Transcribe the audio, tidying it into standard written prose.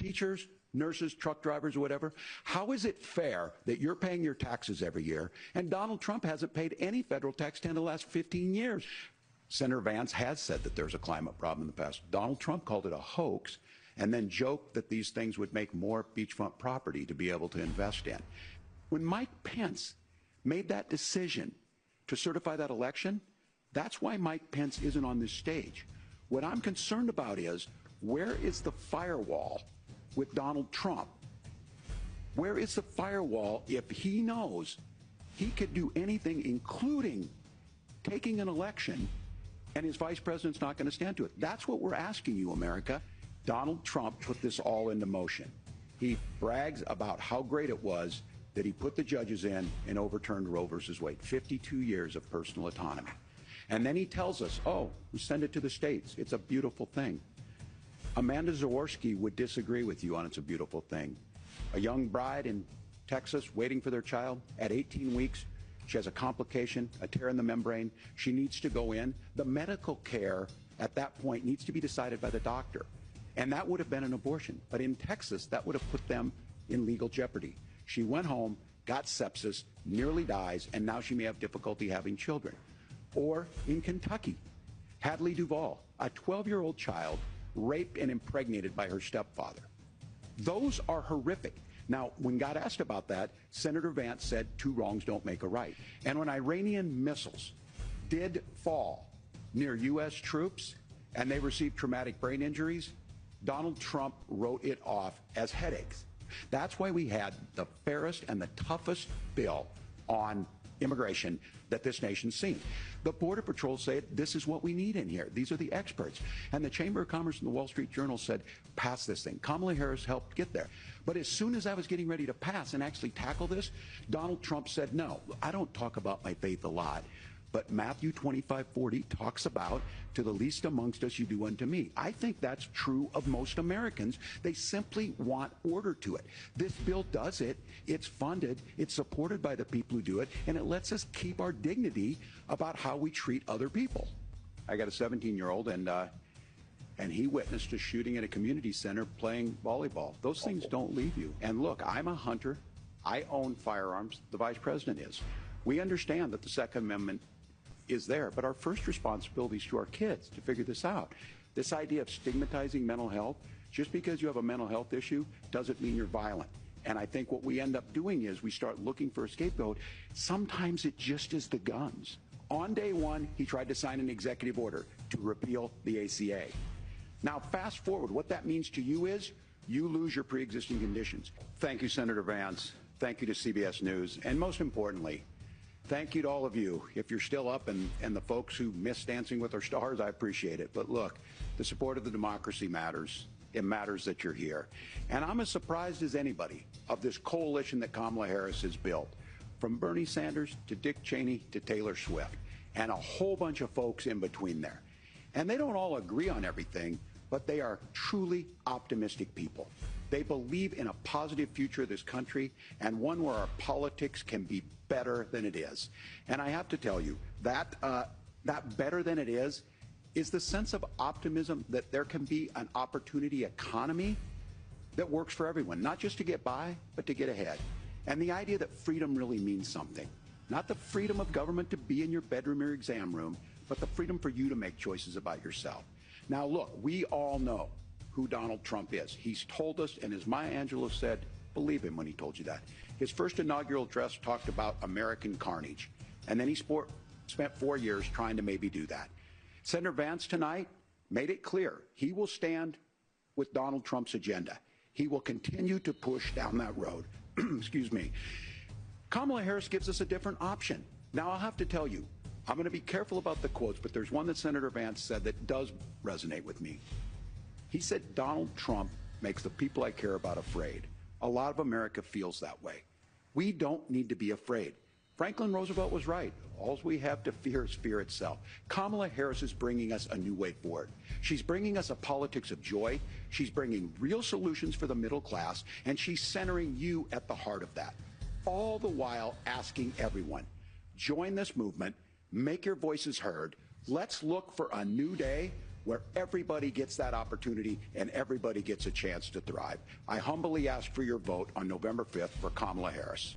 teachers, nurses, truck drivers, or whatever. How is it fair that you're paying your taxes every year and Donald Trump hasn't paid any federal tax in the last 15 years? Senator Vance has said that there's a climate problem in the past. Donald Trump called it a hoax and then joked that these things would make more beachfront property to be able to invest in. When Mike Pence made that decision to certify that election, that's why Mike Pence isn't on this stage. What I'm concerned about is, where is the firewall with Donald Trump? Where is the firewall if he knows he could do anything, including taking an election, and his vice president's not going to stand to it? That's what we're asking you, America. Donald Trump put this all into motion. He brags about how great it was that he put the judges in and overturned Roe versus Wade. 52 years of personal autonomy. And then he tells us, oh, we send it to the states. It's a beautiful thing. Amanda Zaworski would disagree with you on it's a beautiful thing. A young bride in Texas waiting for their child at 18 weeks. She has a complication, a tear in the membrane. She needs to go in. The medical care at that point needs to be decided by the doctor. And that would have been an abortion. But in Texas, that would have put them in legal jeopardy. She went home, got sepsis, nearly dies, and now she may have difficulty having children. Or in Kentucky, Hadley Duvall, a 12-year-old child raped and impregnated by her stepfather. Those are horrific. Now, when God asked about that, Senator Vance said two wrongs don't make a right. And when Iranian missiles did fall near U.S. troops and they received traumatic brain injuries, Donald Trump wrote it off as headaches. That's why we had the fairest and the toughest bill on immigration that this nation's seen. The Border Patrol said this is what we need in here. These are the experts. And the Chamber of Commerce and the Wall Street Journal said, pass this thing. Kamala Harris helped get there. But as soon as I was getting ready to pass and actually tackle this, Donald Trump said, no, I don't talk about my faith a lot. But Matthew 25:40 talks about, to the least amongst us you do unto me. I think that's true of most Americans. They simply want order to it. This bill does it. It's funded. It's supported by the people who do it. And it lets us keep our dignity about how we treat other people. I got a 17-year-old, and he witnessed a shooting at a community center playing volleyball. Those things don't leave you. And look, I'm a hunter. I own firearms. The vice president is. We understand that the Second Amendment is there, but our first responsibility is to our kids to figure this out. This idea of stigmatizing mental health, just because you have a mental health issue doesn't mean you're violent. And I think what we end up doing is we start looking for a scapegoat. Sometimes it just is the guns. On day one, he tried to sign an executive order to repeal the ACA. Now, fast forward, what that means to you is you lose your pre-existing conditions. Thank you, Senator Vance. Thank you to CBS News. And most importantly, thank you to all of you. If you're still up and the folks who miss Dancing with Our Stars, I appreciate it. But look, the support of the democracy matters. It matters that you're here. And I'm as surprised as anybody of this coalition that Kamala Harris has built, from Bernie Sanders to Dick Cheney to Taylor Swift, and a whole bunch of folks in between there. And they don't all agree on everything, but they are truly optimistic people. They believe in a positive future of this country and one where our politics can be better than it is. And I have to tell you, that better than it is the sense of optimism that there can be an opportunity economy that works for everyone, not just to get by, but to get ahead. And the idea that freedom really means something. Not the freedom of government to be in your bedroom or exam room, but the freedom for you to make choices about yourself. Now, look, we all know who Donald Trump is. He's told us, and as Maya Angelou said, believe him when he told you that. His first inaugural address talked about American carnage, and then he spent 4 years trying to maybe do that. Senator Vance tonight made it clear he will stand with Donald Trump's agenda. He will continue to push down that road. Excuse me. Kamala Harris gives us a different option. Now, I'll have to tell you, I'm going to be careful about the quotes, but there's one that Senator Vance said that does resonate with me. He said, Donald Trump makes the people I care about afraid. A lot of America feels that way. We don't need to be afraid. Franklin Roosevelt was right. All we have to fear is fear itself. Kamala Harris is bringing us a new way forward. She's bringing us a politics of joy. She's bringing real solutions for the middle class, and she's centering you at the heart of that. All the while asking everyone, join this movement, make your voices heard. Let's look for a new day where everybody gets that opportunity and everybody gets a chance to thrive. I humbly ask for your vote on November 5th for Kamala Harris.